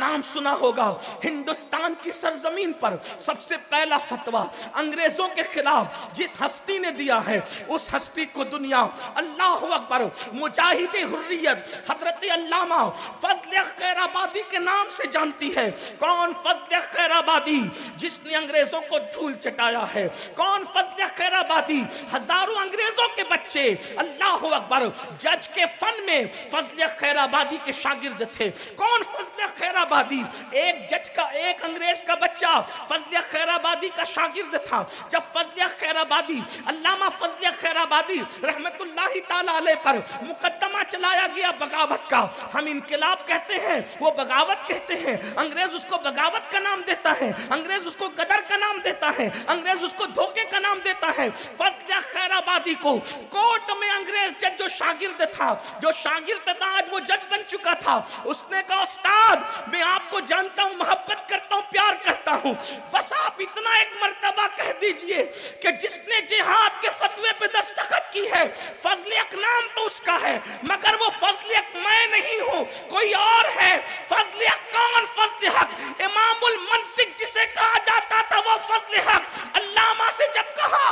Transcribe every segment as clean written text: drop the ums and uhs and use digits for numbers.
नाम सुना होगा। हिंदुस्तान की सरजमीन पर सबसे पहला फतवा अंग्रेजों के खिलाफ जिस हस्ती ने दिया है, उस हस्ती को दुनिया अल्लाह अकबर मुजाहिद हुर्रियत हजरत अल्लामा फजल खैराबादी के नाम से जानती है। कौन फजल खैराबादी जिसने अंग्रेजों को धूल चटाया है? कौन फजल खैराबादी? हजारों अंग्रेजों के बच्चे अल्लाह अकबर जज के फन में फजल खैराबादी के शागिर्द थे। कौन फजल खैराबादी? एक जज का, एक अंग्रेज का बच्चा फजल खैराबादी का शागिर्द था। जब फजल खैराबादी अल्लामा फजल खैराबादी रहमतुल्लाहि ताला अलैह पर मुकदमा चलाया गया बगावत का, हम इनकलाब कहते हैं, वो बगावत कहते हैं। अंग्रेज उसको बगावत का नाम देता है, अंग्रेज उसको गदर का नाम देता है, अंग्रेज उसको धोखे का नाम देता है। फजल खैराबादी को कोर्ट में अंग्रेज जज जो शागिर्द था, जो शागिर्द था आज वो जज बन चुका था, उसने कहा उस्ताद मैं आपको जानता हूं, मोहब्बत करता हूं, प्यार करता हूं, बस आप इतना एक मर्तबा कह दीजिए कि जिसने जिहाद के फतवे पे दस्तखत की है फजल हक नाम तो उसका है, मगर वो फजल हक मैं नहीं हूं, कोई और है। फजल हक कौन? फजल हक इमामुल मंतिक जिसे कहा जाता था वो फजल हक। अल्लामा से जब कहा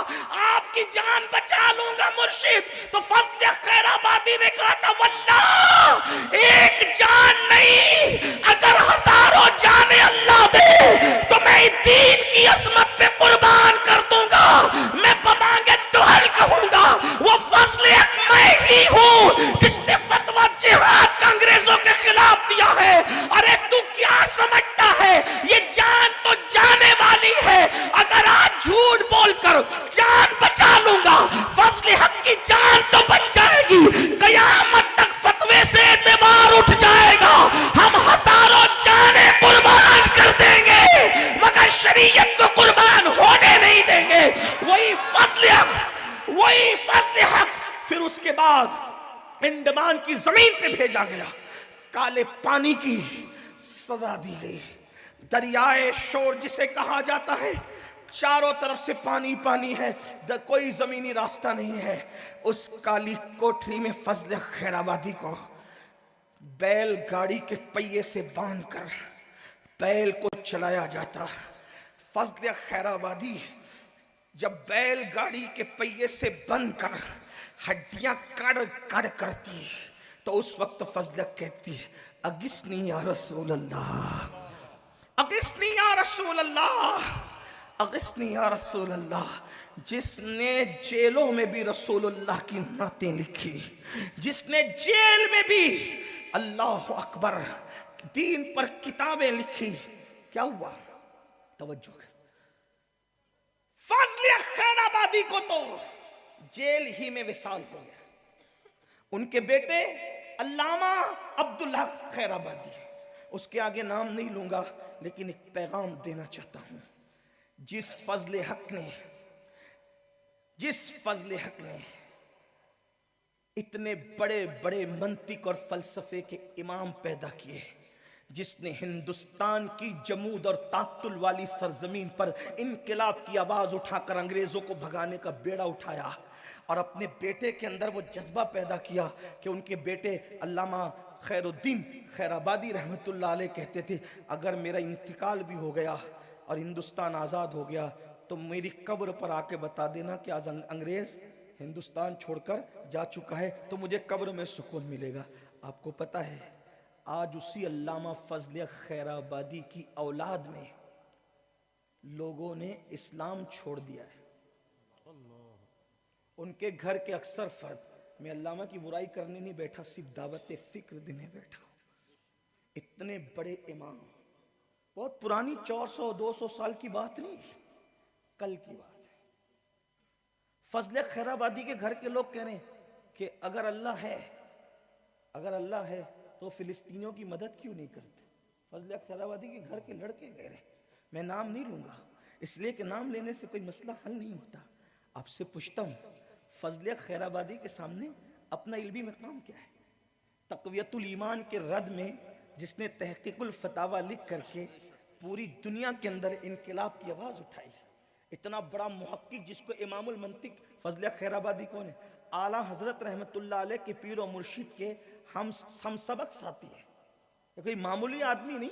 आपकी जान बचा लूंगा मुर्शिद, तो फजल खैराबादी ने कहा था वल्लाह एक जान नहीं, अगर हजारों जाने अल्लाह दे तो मैं दीन की असमत पे कुर्बान कर दूंगा, मैं बमांगे दुहल कहूंगा। वो फजल हक मैं ही हूं जिसने फतवा जिहाद का अंग्रेजों के खिलाफ दिया है। अरे तू क्या समझता है, ये जान तो जाने वाली है, अगर आज झूठ बोलकर जान बचा लूंगा फजल हक की जान तो बच जाएगी, कयामत तक फतवे से एतबार उठ जाएगा, हम हजारों जाने कुर्बान कर देंगे मगर शरीयत को कुर्बान होने नहीं देंगे। वही फजल हक, वही फजल हक। फिर उसके बाद अंडमान की जमीन पे भेजा गया, काले पानी की सजा दी गई। दरियाए शोर जिसे कहा जाता है, चारों तरफ से पानी पानी है, कोई जमीनी रास्ता नहीं है। उस काली कोठरी में फजल खैराबादी को बैलगाड़ी के पहिए से बांधकर बैल को चलाया जाता। फजल खैराबादी जब बैलगाड़ी के पहिए से बंद कर हड्डियां कड़ कड़ करती तो उस वक्त फजल कहती है अगिस्नी या रसूल अल्लाह, अगिस्नी या रसूल अल्लाह, अगिस्नी या रसूल अल्लाह। जिसने जेलों में भी रसूलुल्लाह की नातें लिखी, जिसने जेल में भी अल्लाह अकबर दीन पर किताबें लिखी, क्या हुआ? तवज्जो। फजल खैराबादी को तो जेल ही में विसाल हो गया। उनके बेटे अल्लामा अब्दुल्ला खैराबादी, उसके आगे नाम नहीं लूंगा लेकिन एक पैगाम देना चाहता हूं। जिस फजल हक ने इतने बड़े बड़े मंतिक और फलसफे के इमाम पैदा किए, जिसने हिंदुस्तान की जमूद और तातुल वाली सरजमीन पर इनकलाब की आवाज उठाकर अंग्रेजों को भगाने का बेड़ा उठाया और अपने बेटे के अंदर वो जज्बा पैदा किया कि उनके बेटे अल्लामा खैरुद्दीन खैराबादी रहमतुल्लाह अलैह कहते थे अगर मेरा इंतकाल भी हो गया और हिंदुस्तान आज़ाद हो गया तो मेरी कब्र पर आके बता देना कि आज अंग्रेज हिंदुस्तान छोड़कर जा चुका है, तो मुझे कब्र में सुकून मिलेगा। आपको पता है आज उसी अल्लामा फजल खैराबादी की औलाद में लोगों ने इस्लाम छोड़ दिया है। उनके घर के अक्सर फर्द, मैं अल्लामा की बुराई करने नहीं बैठा, सिर्फ दावत फिक्र देने बैठा हूं। इतने बड़े इमाम, बहुत पुरानी 400-200 साल की बात नहीं, कल की बात है। फजल खैराबादी के घर के लोग कह रहे हैं कि अगर अल्लाह है तो फिलिस्तीनियों की मदद क्यों नहीं करते? फजल खैराबादी के घर के लड़के कह रहे, मैं नाम नहीं लूंगा इसलिए कि नाम लेने से कोई मसला हल नहीं होता। आपसे पूछता हूं फजल खैराबादी के सामने अपना इल्मी मकाम क्या है? तक़वियतुल ईमान के रद में जिसने तहक़ीक़ुल फ़तावा लिख करके पूरी दुनिया के अंदर इनकलाब की आवाज़ उठाई, इतना बड़ा मुहक्किक जिसको इमामुल मंतिक फजल खैराबादी कौन है? आला हजरत रहमतुल्लाह अलैह के पीर और मुर्शिद के हम सबक साथी है, कोई मामूली आदमी नहीं।